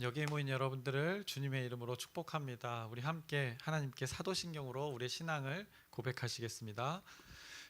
여기에 모인 여러분들을 주님의 이름으로 축복합니다. 우리 함께 하나님께 사도신경으로 우리의 신앙을 고백하시겠습니다.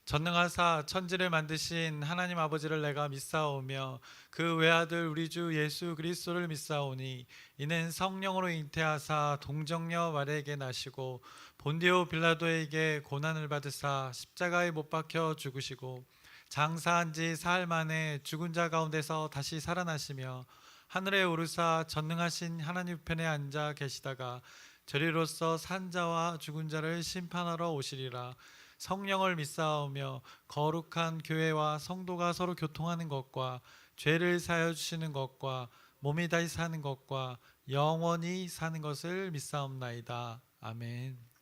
전능하사 천지를 만드신 하나님 아버지를 내가 믿사오며 그 외아들 우리 주 예수 그리스도를 믿사오니 이는 성령으로 잉태하사 동정녀 마리아에게 나시고 본디오 빌라도에게 고난을 받으사 십자가에 못 박혀 죽으시고 장사한 지 사흘 만에 죽은 자 가운데서 다시 살아나시며 하늘에 오르사 전능하신 하나님 편에 앉아 계시다가 저리로서 산 자와 죽은 자를 심판하러 오시리라. 성령을 믿사오며 거룩한 교회와 성도가 서로 교통하는 것과 죄를 사하여 주시는 것과 몸이 다시 사는 것과 영원히 사는 것을 믿사옵나이다. 아멘.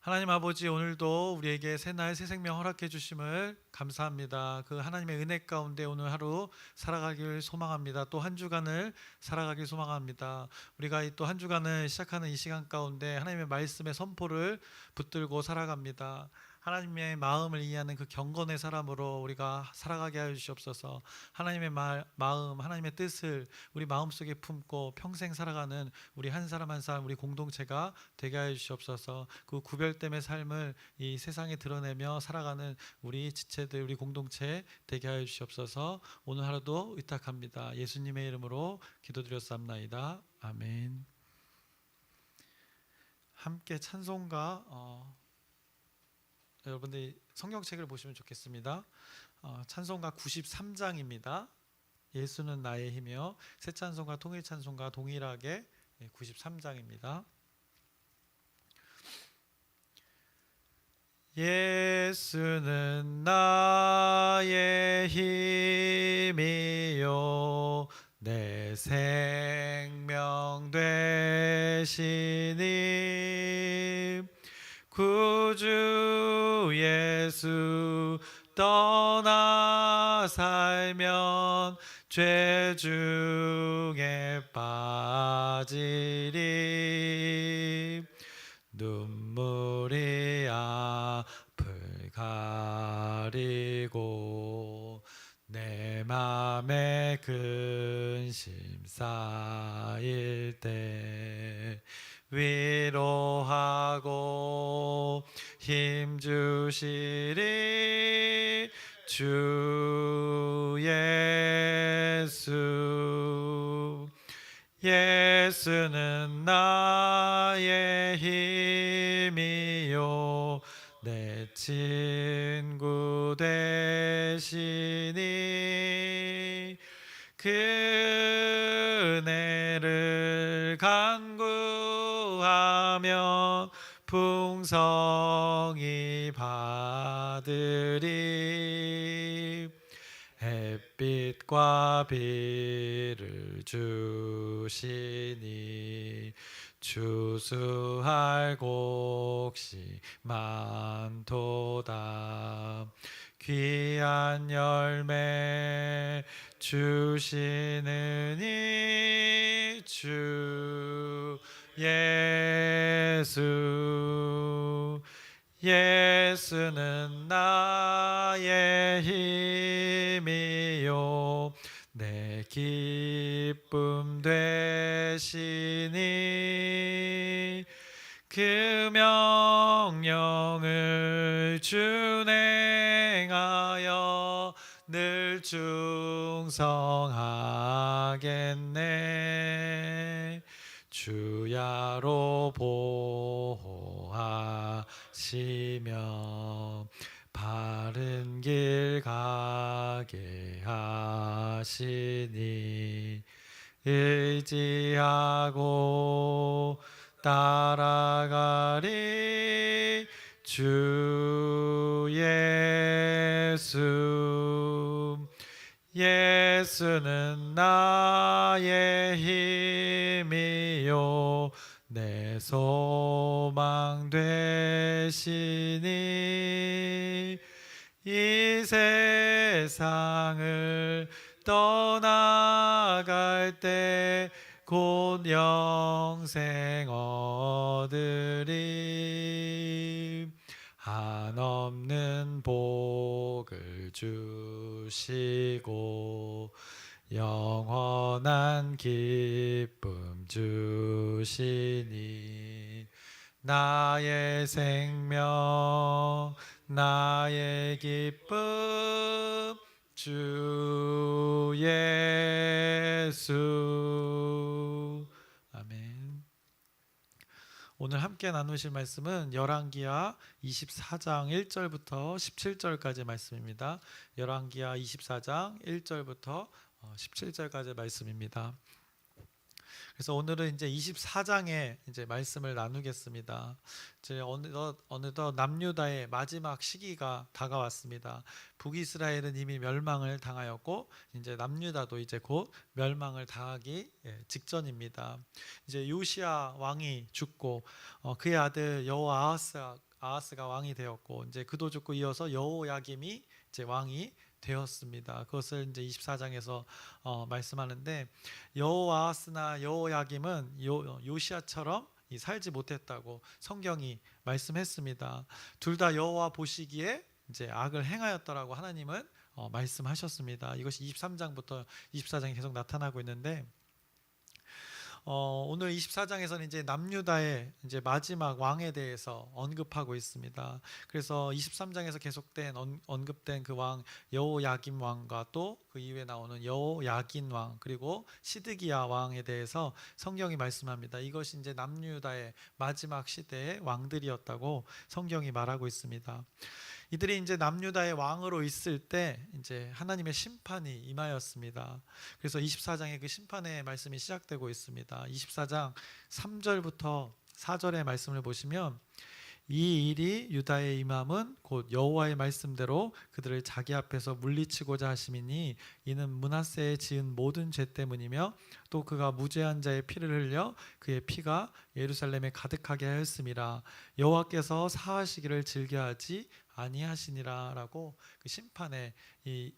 하나님 아버지, 오늘도 우리에게 새날 새 생명 허락해 주심을 감사합니다. 그 하나님의 은혜 가운데 오늘 하루 살아가길 소망합니다. 또 한 주간을 살아가길 소망합니다. 우리가 또 한 주간을 시작하는 이 시간 가운데 하나님의 말씀의 선포를 붙들고 살아갑니다. 하나님의 마음을 이해하는 그 경건의 사람으로 우리가 살아가게 하여 주시옵소서. 하나님의 마음, 하나님의 뜻을 우리 마음속에 품고 평생 살아가는 우리 한 사람 한 사람, 우리 공동체가 되게 하여 주시옵소서. 그 구별됨의 삶을 이 세상에 드러내며 살아가는 우리 지체들, 우리 공동체 되게 하여 주시옵소서. 오늘 하루도 의탁합니다. 예수님의 이름으로 기도드렸사옵나이다. 아멘. 함께 찬송가 여러분들이 성경책을 보시면 좋겠습니다. 찬송가 93장입니다. 예수는 나의 힘이요. 새 찬송가, 통일 찬송가 동일하게 93장입니다. 예수는 나의 힘이요 내 생명 되시니 구주 예수 떠나 살면 죄 중에 빠지리 눈물이 앞을 가리고 내 맘에 근심 쌓일 때 위로하고 힘 주시리 주 예수. 예수는 나의 힘이요 내 친구 되시니 그 은혜를 간구하면 풍성히 받으리. 햇빛과 비를 주시니 추수할 곡식 많도다. 귀한 열매 주시느니 주 예수. 예수는 나의 힘이요 내 기쁨 되시니 그 명령을 준행하여 늘 충성하겠네. 주야로 보호하시며 바른 길 가게 하시니 의지하고 따라가리 주 예수. 예수는 나의 힘이요 내 소망 되시니 이 세상을 떠나갈 때 곧 영생 얻으리. 한없는 복을 주시고 영원한 기쁨 주시니 나의 생명 나의 기쁨 주 예수. 아멘. 오늘 함께 나누실 말씀은 열왕기하 24장 1절부터 17절까지 말씀입니다. 열왕기하 24장 1절부터 17절까지 말씀입니다. 그래서 오늘은 이제 24장의 이제 말씀을 나누겠습니다. 이제 어느덧 남유다의 마지막 시기가 다가왔습니다. 북이스라엘은 이미 멸망을 당하였고 이제 남유다도 이제 곧 멸망을 당하기 직전입니다. 이제 요시야 왕이 죽고 그의 아들 여호아하스가 왕이 되었고 이제 그도 죽고 이어서 여호야김이 이제 왕이 되었습니다. 그것을 이제 24장에서 말씀하는데 여호아하스나 여호야김은 요시야처럼 살지 못했다고 성경이 말씀했습니다. 둘 다 여호와 보시기에 이제 악을 행하였더라고 하나님은 말씀하셨습니다. 이것이 23장부터 24장에 계속 나타나고 있는데 오늘 24장에서는 이제 남유다의 이제 마지막 왕에 대해서 언급하고 있습니다. 그래서 23장에서 계속된 언급된 그 왕 여호야김 왕과 또 그 이후에 나오는 여호야긴 왕 그리고 시드기야 왕에 대해서 성경이 말씀합니다. 이것이 이제 남유다의 마지막 시대의 왕들이었다고 성경이 말하고 있습니다. 이들이 이제 남유다의 왕으로 있을 때 이제 하나님의 심판이 임하였습니다. 그래서 24장에 그 심판의 말씀이 시작되고 있습니다. 24장 3절부터 4절의 말씀을 보시면 이 일이 유다의 임함은 곧 여호와의 말씀대로 그들을 자기 앞에서 물리치고자 하심이니 이는 므낫세의 지은 모든 죄 때문이며 또 그가 무죄한 자의 피를 흘려 그의 피가 예루살렘에 가득하게 하였음이라 여호와께서 사하시기를 즐겨하지 아니하시니라라고 그 심판의 이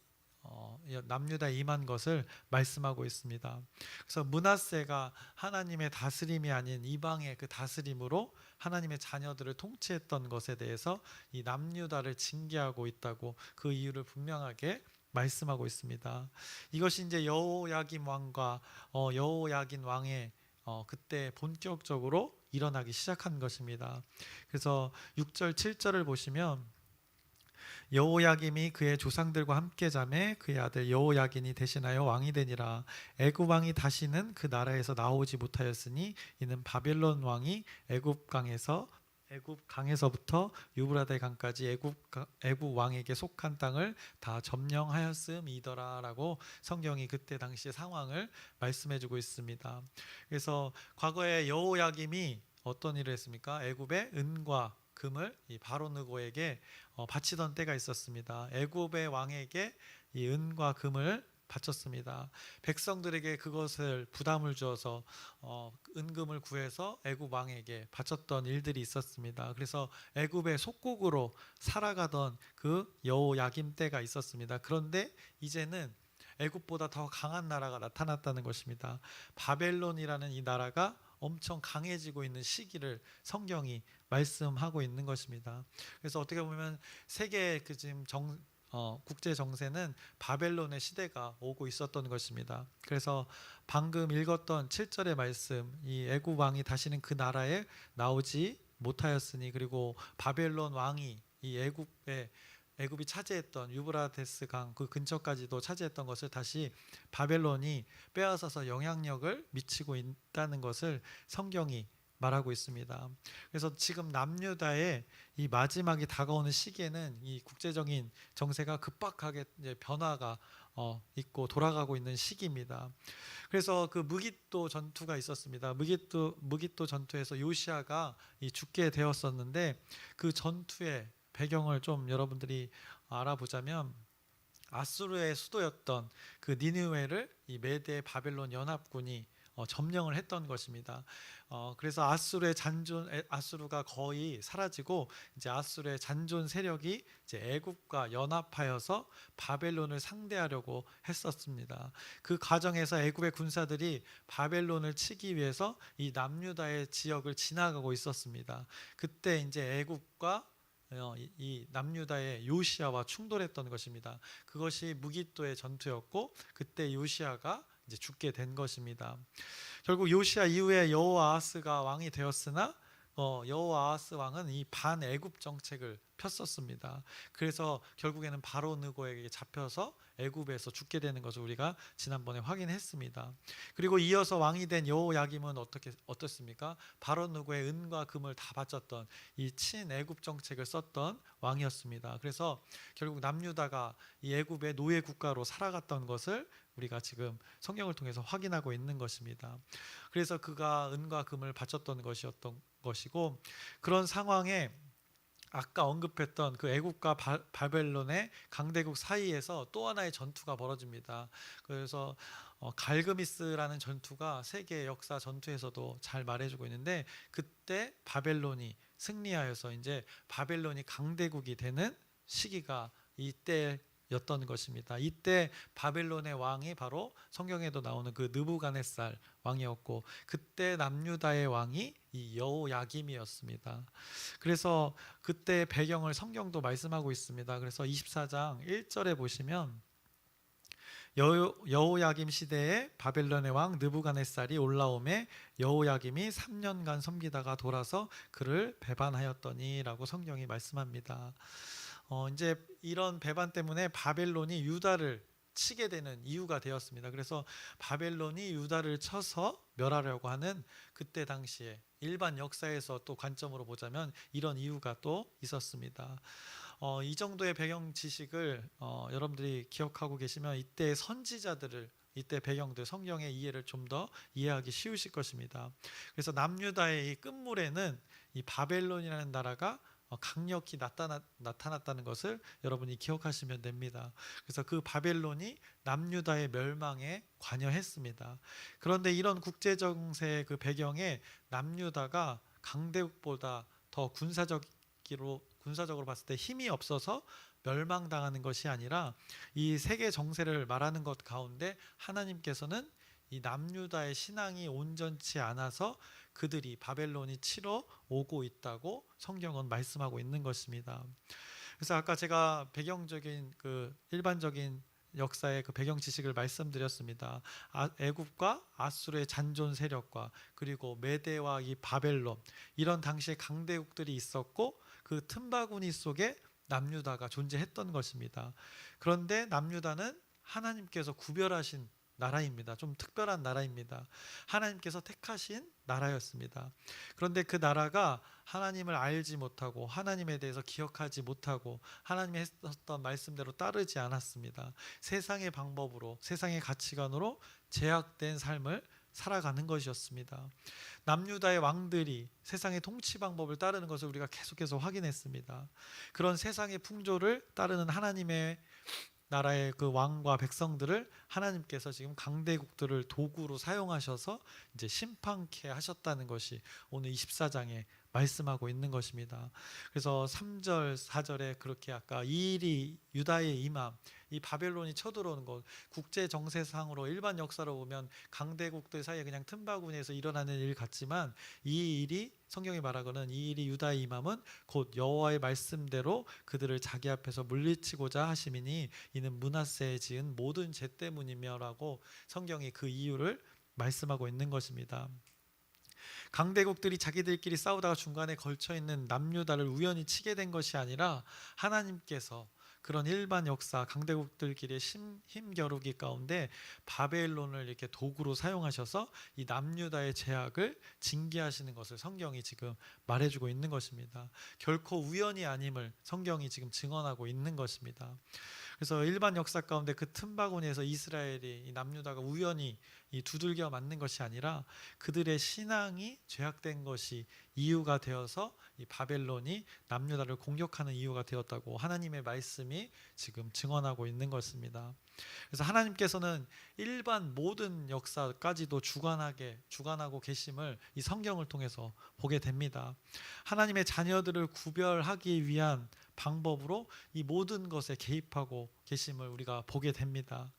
남유다에 임한 것을 말씀하고 있습니다. 그래서 므낫세가 하나님의 다스림이 아닌 이방의 그 다스림으로 하나님의 자녀들을 통치했던 것에 대해서 이 남유다를 징계하고 있다고 그 이유를 분명하게 말씀하고 있습니다. 이것이 이제 여호야김 왕과 여호야긴 왕의 그때 본격적으로 일어나기 시작한 것입니다. 그래서 6절 7절을 보시면 여호야김이 그의 조상들과 함께 자매 그의 아들 여호야긴이 대신하여 왕이 되니라. 애굽 왕이 다시는 그 나라에서 나오지 못하였으니 이는 바벨론 왕이 애굽 강에서부터 유브라데 강까지 애굽 왕에게 속한 땅을 다 점령하였음이더라라고 성경이 그때 당시의 상황을 말씀해주고 있습니다. 그래서 과거에 여호야김이 어떤 일을 했습니까? 애굽의 은과 금을 이 바로느고에게 바치던 때가 있었습니다. 애굽의 왕에게 이 은과 금을 바쳤습니다. 백성들에게 그것을 부담을 주어서 은금을 구해서 애굽 왕에게 바쳤던 일들이 있었습니다. 그래서 애굽의 속국으로 살아가던 그 여호야김 때가 있었습니다. 그런데 이제는 애굽보다 더 강한 나라가 나타났다는 것입니다. 바벨론이라는 이 나라가 엄청 강해지고 있는 시기를 성경이 말씀하고 있는 것입니다. 그래서 어떻게 보면 세계 그 지금 국제 정세는 바벨론의 시대가 오고 있었던 것입니다. 그래서 방금 읽었던 7절의 말씀, 이 애굽 왕이 다시는 그 나라에 나오지 못하였으니 그리고 바벨론 왕이 이 애굽이 차지했던 유브라데스 강 그 근처까지도 차지했던 것을 다시 바벨론이 빼앗아서 영향력을 미치고 있다는 것을 성경이 말하고 있습니다. 그래서 지금 남유다의 이 마지막이 다가오는 시기에는 이 국제적인 정세가 급박하게 이제 변화가 있고 돌아가고 있는 시기입니다. 그래서 그 무깃도 전투가 있었습니다. 무깃도 전투에서 요시야가 죽게 되었었는데 그 전투의 배경을 좀 여러분들이 알아보자면 아수르의 수도였던 그 니느웨를 이 메대 바벨론 연합군이 점령을 했던 것입니다. 그래서 아수르가 거의 사라지고 이제 아수르의 잔존 세력이 이제 애굽과 연합하여서 바벨론을 상대하려고 했었습니다. 그 과정에서 애굽의 군사들이 바벨론을 치기 위해서 이 남유다의 지역을 지나가고 있었습니다. 그때 이제 애굽과 이 남유다의 요시야와 충돌했던 것입니다. 그것이 무기또의 전투였고 그때 요시야가 이제 죽게 된 것입니다. 결국 요시야 이후에 여호아하스가 왕이 되었으나 여호아하스 왕은 이 반애굽 정책을 폈었습니다. 그래서 결국에는 바로 느고에게 잡혀서 애굽에서 죽게 되는 것을 우리가 지난번에 확인했습니다. 그리고 이어서 왕이 된 여호야김은 어떻습니까? 바로 느고의 은과 금을 다 바쳤던 이 친애굽 정책을 썼던 왕이었습니다. 그래서 결국 남유다가 이 애굽의 노예 국가로 살아갔던 것을 우리가 지금 성경을 통해서 확인하고 있는 것입니다. 그래서 그가 은과 금을 바쳤던 것이었던 것이고, 그런 상황에 아까 언급했던 그 애굽과 바벨론의 강대국 사이에서 또 하나의 전투가 벌어집니다. 그래서 갈그미스라는 전투가 세계 역사 전투에서도 잘 말해주고 있는데, 그때 바벨론이 승리하여서 이제 바벨론이 강대국이 되는 시기가 이때였던 것입니다. 이때 바벨론의 왕이 바로 성경에도 나오는 그 느부갓네살 왕이었고, 그때 남유다의 왕이 이 여호야김이었습니다. 그래서 그때 배경을 성경도 말씀하고 있습니다. 그래서 24장 1절에 보시면 여호야김 시대에 바벨론의 왕 느부갓네살이 올라오매 여호야김이 3년간 섬기다가 돌아서 그를 배반하였더니라고 성경이 말씀합니다. 이제 이런 배반 때문에 바벨론이 유다를 치게 되는 이유가 되었습니다. 그래서 바벨론이 유다를 쳐서 멸하려고 하는, 그때 당시에 일반 역사에서 또 관점으로 보자면 이런 이유가 또 있었습니다. 이 정도의 배경 지식을 여러분들이 기억하고 계시면 이때 선지자들을, 이때 배경들, 성경의 이해를 좀 더 이해하기 쉬우실 것입니다. 그래서 남유다의 이 끝물에는 이 바벨론이라는 나라가 강력히 나타났다는 것을 여러분이 기억하시면 됩니다. 그래서 그 바벨론이 남유다의 멸망에 관여했습니다. 그런데 이런 국제정세의 그 배경에 남유다가 강대국보다 더 군사적으로 봤을 때 힘이 없어서 멸망당하는 것이 아니라, 이 세계 정세를 말하는 것 가운데 하나님께서는 이 남유다의 신앙이 온전치 않아서 그들이 바벨론이 치러 오고 있다고 성경은 말씀하고 있는 것입니다. 그래서 아까 제가 배경적인 그 일반적인 역사의 그 배경 지식을 말씀드렸습니다. 애굽과 아수르의 잔존 세력과 그리고 메대와 이 바벨론, 이런 당시에 강대국들이 있었고 그 틈바구니 속에 남유다가 존재했던 것입니다. 그런데 남유다는 하나님께서 구별하신 나라입니다. 좀 특별한 나라입니다. 하나님께서 택하신 나라였습니다. 그런데 그 나라가 하나님을 알지 못하고 하나님에 대해서 기억하지 못하고 하나님이 했던 말씀대로 따르지 않았습니다. 세상의 방법으로, 세상의 가치관으로 제약된 삶을 살아가는 것이었습니다. 남유다의 왕들이 세상의 통치 방법을 따르는 것을 우리가 계속해서 확인했습니다. 그런 세상의 풍조를 따르는 하나님의 나라의 그 왕과 백성들을 하나님께서 지금 강대국들을 도구로 사용하셔서 이제 심판케 하셨다는 것이 오늘 24장에 말씀하고 있는 것입니다. 그래서 3절, 4절에 그렇게 아까 이 일이 유다의 임함, 이 바벨론이 쳐들어오는 것, 국제 정세상으로 일반 역사로 보면 강대국들 사이에 그냥 틈바구니에서 일어나는 일 같지만, 이 일이, 성경이 말하거는 이 일이 유다의 임함은 곧 여호와의 말씀대로 그들을 자기 앞에서 물리치고자 하심이니 이는 므낫세에 지은 모든 죄 때문이며라고 성경이 그 이유를 말씀하고 있는 것입니다. 강대국들이 자기들끼리 싸우다가 중간에 걸쳐있는 남유다를 우연히 치게 된 것이 아니라 하나님께서 그런 일반 역사, 강대국들끼리의 힘겨루기 가운데 바벨론을 이렇게 도구로 사용하셔서 이 남유다의 제약을 징계하시는 것을 성경이 지금 말해주고 있는 것입니다. 결코 우연이 아님을 성경이 지금 증언하고 있는 것입니다. 그래서 일반 역사 가운데 그 틈바구니에서 이스라엘이, 이 남유다가 우연히 이 두들겨 맞는 것이 아니라 그들의 신앙이 죄악된 것이 이유가 되어서 이 바벨론이 남유다를 공격하는 이유가 되었다고 하나님의 말씀이 지금 증언하고 있는 것입니다. 그래서 하나님께서는 일반 모든 역사까지도 주관하고 계심을 이 성경을 통해서 보게 됩니다. 하나님의 자녀들을 구별하기 위한 방법으로 이 모든 것에 개입하고 계심을 우리가 보게 됩니다.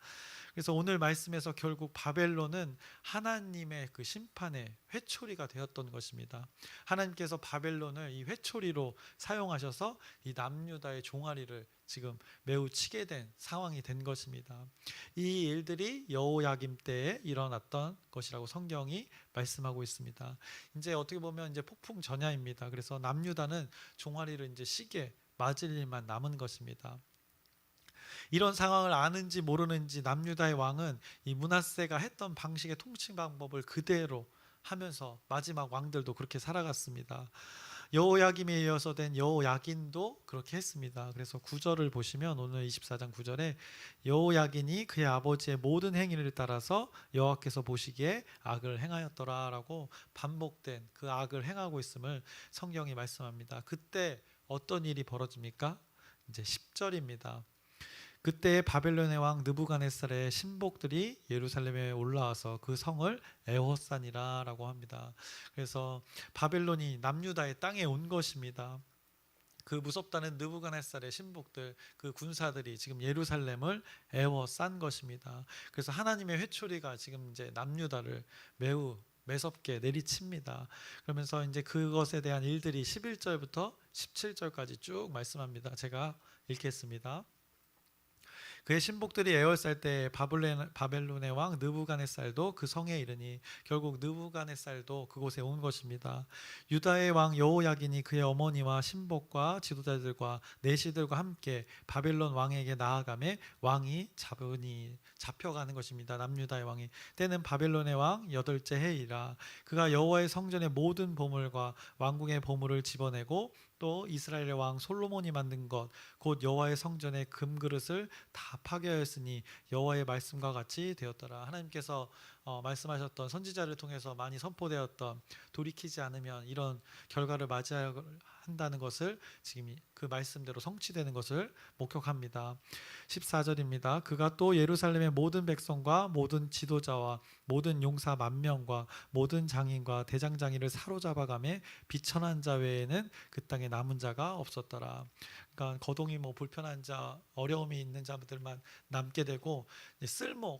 그래서 오늘 말씀에서 결국 바벨론은 하나님의 그 심판의 회초리가 되었던 것입니다. 하나님께서 바벨론을 이 회초리로 사용하셔서 이 남유다의 종아리를 지금 매우 치게 된 상황이 된 것입니다. 이 일들이 여호야김 때에 일어났던 것이라고 성경이 말씀하고 있습니다. 이제 어떻게 보면 이제 폭풍 전야입니다. 그래서 남유다는 종아리를 이제 시게 맞을 일만 남은 것입니다. 이런 상황을 아는지 모르는지 남유다의 왕은 이 므낫세가 했던 방식의 통치 방법을 그대로 하면서 마지막 왕들도 그렇게 살아갔습니다. 여호야김에 이어서 된 여호야긴도 그렇게 했습니다. 그래서 9절을 보시면 오늘 24장 9절에 여호야긴이 그의 아버지의 모든 행위를 따라서 여호와께서 보시기에 악을 행하였더라라고 반복된 그 악을 행하고 있음을 성경이 말씀합니다. 그때 어떤 일이 벌어집니까? 이제 10절입니다. 그때 바벨론의 왕 느부갓네살의 신복들이 예루살렘에 올라와서 그 성을 에호산이라라고 합니다. 그래서 바벨론이 남유다의 땅에 온 것입니다. 그 무섭다는 느부갓네살의 신복들, 그 군사들이 지금 예루살렘을 에워싼 것입니다. 그래서 하나님의 회초리가 지금 이제 남유다를 매우 매섭게 내리칩니다. 그러면서 이제 그것에 대한 일들이 11절부터 17절까지 쭉 말씀합니다. 제가 읽겠습니다. 그의 신복들이 에워쌀 때 바벨론의 왕 느부갓네살도 그 성에 이르니 결국 느부갓네살도 그곳에 온 것입니다. 유다의 왕 여호야긴이 그의 어머니와 신복과 지도자들과 내시들과 함께 바벨론 왕에게 나아가매 왕이 잡혀가는 것입니다. 남유다의 왕이 때는 바벨론의 왕 8째 해이라. 그가 여호와의 성전의 모든 보물과 왕궁의 보물을 집어내고 또 이스라엘의 왕 솔로몬이 만든 것 곧 여호와의 성전의 금그릇을 다 파괴하였으니 여호와의 말씀과 같이 되었더라. 하나님께서 말씀하셨던 선지자를 통해서 많이 선포되었던 돌이키지 않으면 이런 결과를 맞이해야 한다는 것을 지금 그 말씀대로 성취되는 것을 목격합니다. 14절입니다. 그가 또 예루살렘의 모든 백성과 모든 지도자와 모든 용사 10,000명과 모든 장인과 대장장이를 사로잡아가매 비천한 자 외에는 그 땅에 남은 자가 없었더라. 그러니까 거동이 불편한 자, 어려움이 있는 자들만 남게 되고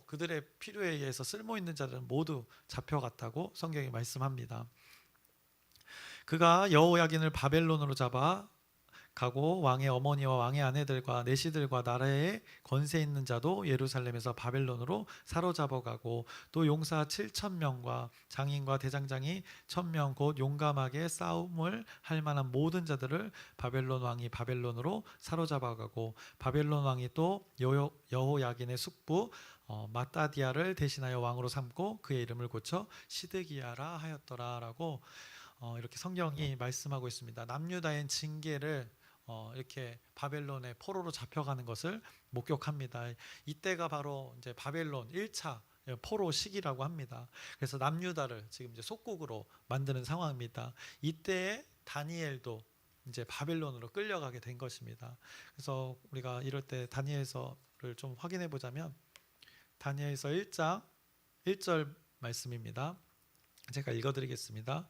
그들의 필요에 의해서 쓸모 있는 자들은 모두 잡혀갔다고 성경이 말씀합니다. 그가 여호야긴을 바벨론으로 잡아 가고 왕의 어머니와 왕의 아내들과 내시들과 나라에 권세 있는 자도 예루살렘에서 바벨론으로 사로잡아 가고 또 용사 7,000명과 장인과 대장장이 1,000명 곧 용감하게 싸움을 할 만한 모든 자들을 바벨론 왕이 바벨론으로 사로잡아 가고 바벨론 왕이 또 여호야긴의 숙부 마따디아를 대신하여 왕으로 삼고 그의 이름을 고쳐 시드기야라 하였더라라고 이렇게 성경이 말씀하고 있습니다. 남유다의 징계를 이렇게 바벨론의 포로로 잡혀가는 것을 목격합니다. 이때가 바로 이제 바벨론 1차 포로 시기라고 합니다. 그래서 남유다를 지금 이제 속국으로 만드는 상황입니다. 이때에 다니엘도 이제 바벨론으로 끌려가게 된 것입니다. 그래서 우리가 이럴 때 다니엘서를 좀 확인해 보자면 다니엘서 1장 1절 말씀입니다. 제가 읽어드리겠습니다.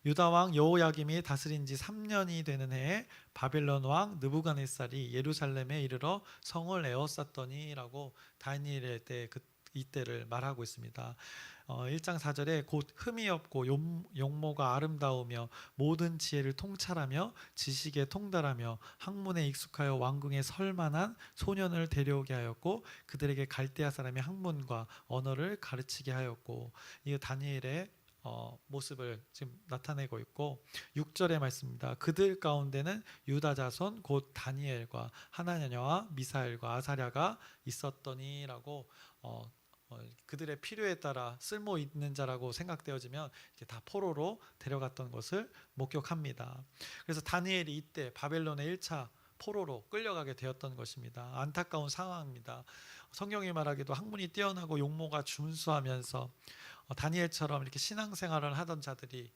유다 왕 여호야김이 다스린 지 3년이 되는 해에 바벨론 왕 느부갓네살이 예루살렘에 이르러 성을 에워쌌더니라고 다니엘의 때 이때를 말하고 있습니다. 1장 4절에 곧 흠이 없고 용모가 아름다우며 모든 지혜를 통찰하며 지식에 통달하며 학문에 익숙하여 왕궁에 설 만한 소년을 데려오게 하였고 그들에게 갈대아 사람의 학문과 언어를 가르치게 하였고 이 다니엘의 모습을 지금 나타내고 있고 6절의 말씀입니다. 그들 가운데는 유다 자손 곧 다니엘과 하나냐와 미사엘과 아사랴가 있었더니라고 그들의 필요에 따라 쓸모 있는 자라고 생각되어지면 이렇게 다 포로로 데려갔던 것을 목격합니다. 그래서 다니엘이 이때 바벨론의 1차 포로로 끌려가게 되었던 것입니다. 안타까운 상황입니다. 성경이 말하기도 학문이 뛰어나고 용모가 준수하면서 다니엘처럼 이렇게 신앙생활을 하던 자들이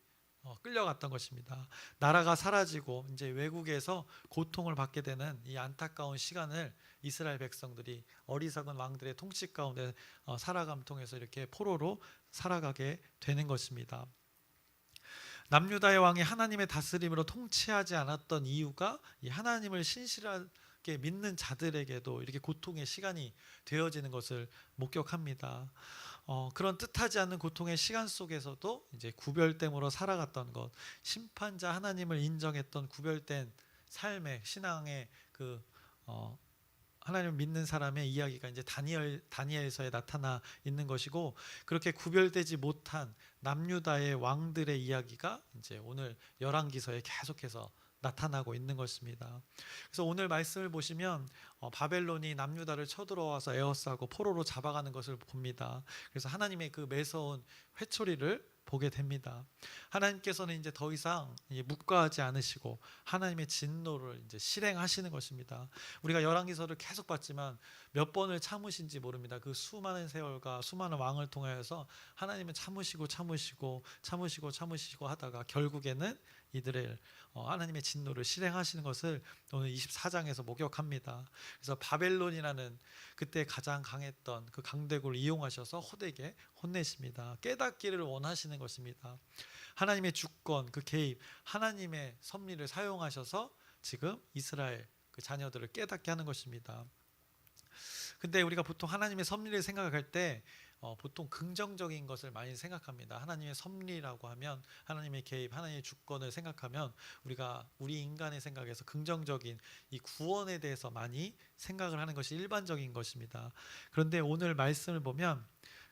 끌려갔던 것입니다. 나라가 사라지고 이제 외국에서 고통을 받게 되는 이 안타까운 시간을 이스라엘 백성들이 어리석은 왕들의 통치 가운데 살아감 통해서 이렇게 포로로 살아가게 되는 것입니다. 남유다의 왕이 하나님의 다스림으로 통치하지 않았던 이유가 이 하나님을 신실하게 함께 믿는 자들에게도 이렇게 고통의 시간이 되어지는 것을 목격합니다. 그런 뜻하지 않는 고통의 시간 속에서도 이제 구별됨으로 살아갔던 것, 심판자 하나님을 인정했던 구별된 삶의 신앙의 그 하나님을 믿는 사람의 이야기가 이제 다니엘서에 나타나 있는 것이고, 그렇게 구별되지 못한 남유다의 왕들의 이야기가 이제 오늘 열왕기서에 계속해서 나타나고 있는 것입니다. 그래서 오늘 말씀을 보시면 바벨론이 남유다를 쳐들어와서 에워싸고 포로로 잡아가는 것을 봅니다. 그래서 하나님의 그 매서운 회초리를 보게 됩니다. 하나님께서는 이제 더 이상 묵과하지 않으시고 하나님의 진노를 이제 실행하시는 것입니다. 우리가 열왕기서를 계속 봤지만 몇 번을 참으신지 모릅니다. 그 수많은 세월과 수많은 왕을 통하여서 하나님은 참으시고 하다가 결국에는 이들의 하나님의 진노를 실행하시는 것을 오늘 24장에서 목격합니다. 그래서 바벨론이라는 그때 가장 강했던 그 강대국을 이용하셔서 호되게 혼내십니다. 깨닫기를 원하시는 것입니다. 하나님의 주권, 그 개입, 하나님의 섭리를 사용하셔서 지금 이스라엘 그 자녀들을 깨닫게 하는 것입니다. 근데 우리가 보통 하나님의 섭리를 생각할 때 보통 긍정적인 것을 많이 생각합니다. 하나님의 섭리라고 하면, 하나님의 개입, 하나님의 주권을 생각하면 우리 인간의 생각에서 긍정적인 이 구원에 대해서 많이 생각을 하는 것이 일반적인 것입니다. 그런데 오늘 말씀을 보면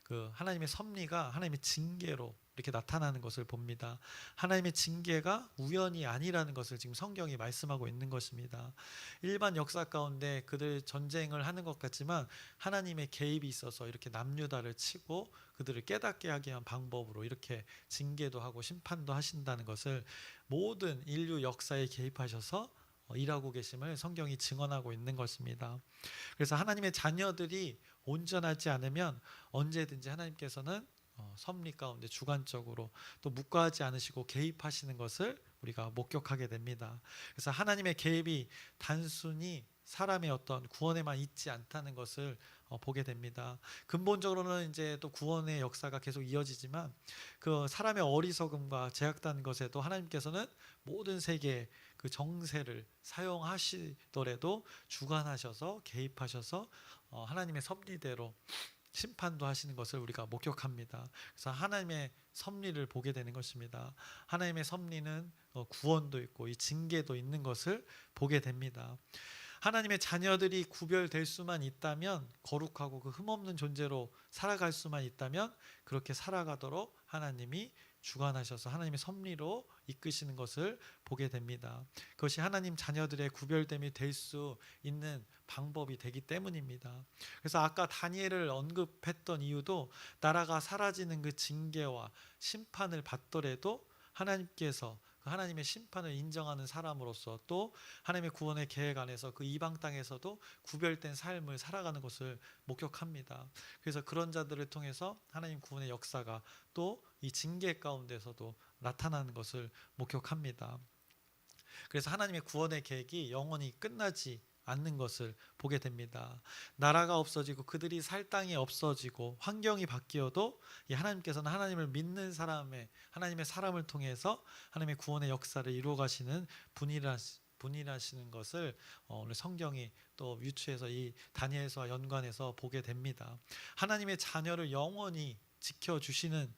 그 하나님의 섭리가 하나님의 징계로 이렇게 나타나는 것을 봅니다. 하나님의 징계가 우연이 아니라는 것을 지금 성경이 말씀하고 있는 것입니다. 일반 역사 가운데 그들 전쟁을 하는 것 같지만 하나님의 개입이 있어서 이렇게 남유다를 치고 그들을 깨닫게 하게 한 방법으로 이렇게 징계도 하고 심판도 하신다는 것을 모든 인류 역사에 개입하셔서 일하고 계심을 성경이 증언하고 있는 것입니다. 그래서 하나님의 자녀들이 온전하지 않으면 언제든지 하나님께서는 섭리 가운데 주관적으로 또 묵과하지 않으시고 개입하시는 것을 우리가 목격하게 됩니다. 그래서 하나님의 개입이 단순히 사람의 어떤 구원에만 있지 않다는 것을 보게 됩니다. 근본적으로는 이제 또 구원의 역사가 계속 이어지지만 그 사람의 어리석음과 제약된 것에도 하나님께서는 모든 세계의 그 정세를 사용하시더라도 주관하셔서 개입하셔서 하나님의 섭리대로 심판도 하시는 것을 우리가 목격합니다. 그래서 하나님의 섭리를 보게 되는 것입니다. 하나님의 섭리는 구원도 있고 이 징계도 있는 것을 보게 됩니다. 하나님의 자녀들이 구별될 수만 있다면, 거룩하고 그 흠없는 존재로 살아갈 수만 있다면 그렇게 살아가도록 하나님이 주관하셔서 하나님의 섭리로 이끄시는 것을 보게 됩니다. 그것이 하나님 자녀들의 구별됨이 될 수 있는 방법이 되기 때문입니다. 그래서 아까 다니엘을 언급했던 이유도 나라가 사라지는 그 징계와 심판을 받더라도 하나님께서 그 하나님의 심판을 인정하는 사람으로서 또 하나님의 구원의 계획 안에서 그 이방 땅에서도 구별된 삶을 살아가는 것을 목격합니다. 그래서 그런 자들을 통해서 하나님 구원의 역사가 또 이 징계 가운데서도 나타나는 것을 목격합니다. 그래서 하나님의 구원의 계획이 영원히 끝나지 않는 것을 보게 됩니다. 나라가 없어지고 그들이 살 땅이 없어지고 환경이 바뀌어도 이 하나님께서는 하나님을 믿는 하나님의 사람을 통해서 하나님의 구원의 역사를 이루어 가시는 분이라시는 것을 오늘 성경이 또 유추해서 이 다니엘서와 연관해서 보게 됩니다. 하나님의 자녀를 영원히 지켜주시는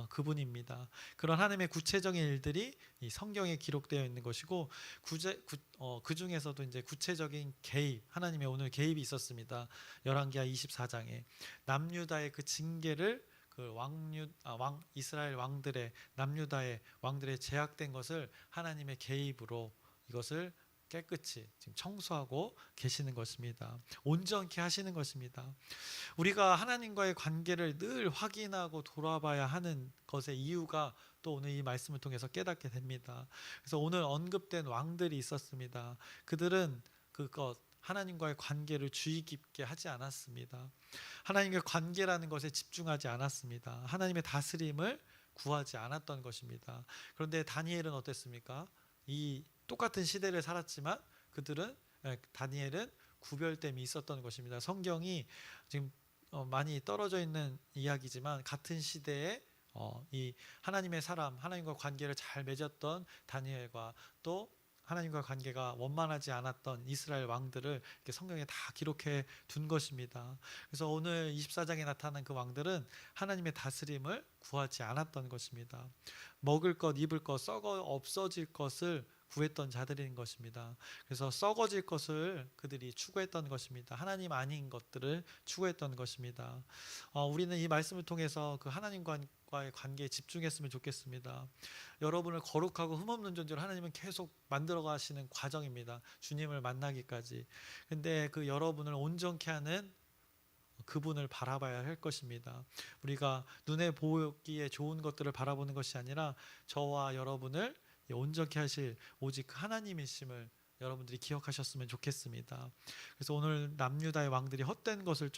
그분입니다. 그런 하나님의 구체적인 일들이 이 성경에 기록되어 있는 것이고 그 중에서도 이제 구체적인 개입, 하나님의 오늘 개입이 있었습니다. 열왕기하 24장에 남유다의 그 징계를 그 이스라엘 왕들의 남유다의 왕들의 제약된 것을 하나님의 개입으로 이것을 깨끗이 지금 청소하고 계시는 것입니다. 온전케 하시는 것입니다. 우리가 하나님과의 관계를 늘 확인하고 돌아봐야 하는 것의 이유가 또 오늘 이 말씀을 통해서 깨닫게 됩니다. 그래서 오늘 언급된 왕들이 있었습니다. 그들은 하나님과의 관계를 주의 깊게 하지 않았습니다. 하나님과의 관계라는 것에 집중하지 않았습니다. 하나님의 다스림을 구하지 않았던 것입니다. 그런데 다니엘은 어땠습니까? 이 똑같은 시대를 살았지만 다니엘은 구별됨이 있었던 것입니다. 성경이 지금 많이 떨어져 있는 이야기지만 같은 시대에 이 하나님의 사람, 하나님과 관계를 잘 맺었던 다니엘과 또 하나님과 관계가 원만하지 않았던 이스라엘 왕들을 이렇게 성경에 다 기록해 둔 것입니다. 그래서 오늘 24장에 나타난 그 왕들은 하나님의 다스림을 구하지 않았던 것입니다. 먹을 것, 입을 것, 썩어 없어질 것을 구했던 자들인 것입니다. 그래서 썩어질 것을 그들이 추구했던 것입니다. 하나님 아닌 것들을 추구했던 것입니다. 우리는 이 말씀을 통해서 그 하나님과의 관계에 집중했으면 좋겠습니다. 여러분을 거룩하고 흠없는 존재로 하나님은 계속 만들어 가시는 과정입니다. 주님을 만나기까지. 근데 그 여러분을 온전케 하는 그분을 바라봐야 할 것입니다. 우리가 눈에 보기에 좋은 것들을 바라보는 것이 아니라 저와 여러분을 온전케 하실 오직 하나님이심을 여러분들이 기억하셨으면 좋겠습니다. 그래서 오늘 남유다의 왕들이 헛된 것을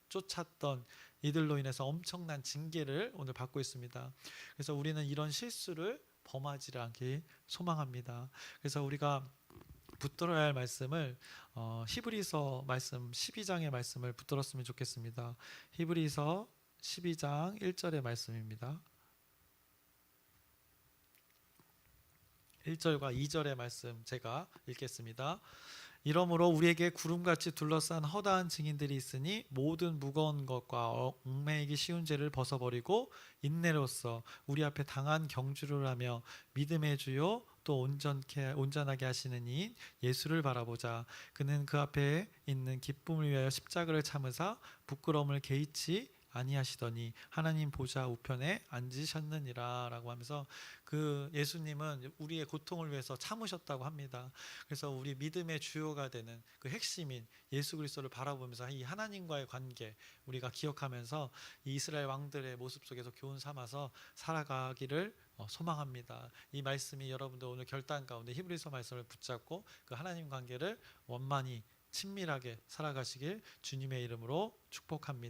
쫓았던 이들로 인해서 엄청난 징계를 오늘 받고 있습니다. 그래서 우리는 이런 실수를 범하지 않길 소망합니다. 그래서 우리가 붙들어야 할 말씀을 히브리서 말씀 12장의 말씀을 붙들었으면 좋겠습니다. 히브리서 12장 1절의 말씀입니다. 1절과 2절의 말씀 제가 읽겠습니다. 이러므로 우리에게 구름같이 둘러싼 허다한 증인들이 있으니 모든 무거운 것과 얽매이기 쉬운 죄를 벗어버리고 인내로써 우리 앞에 당한 경주를 하며 믿음의 주요 또 온전하게 하시는 이인 예수를 바라보자. 그는 그 앞에 있는 기쁨을 위하여 십자가를 참으사 부끄러움을 개의치 아니하시더니 하나님 보좌 우편에 앉으셨느니라 라고 하면서 그 예수님은 우리의 고통을 위해서 참으셨다고 합니다. 그래서 우리 믿음의 주요가 되는 그 핵심인 예수 그리스도를 바라보면서 이 하나님과의 관계 우리가 기억하면서 이 이스라엘 왕들의 모습 속에서 교훈 삼아서 살아가기를 소망합니다. 이 말씀이 여러분들 오늘 결단 가운데 히브리서 말씀을 붙잡고 그 하나님 관계를 원만히 친밀하게 살아가시길 주님의 이름으로 축복합니다.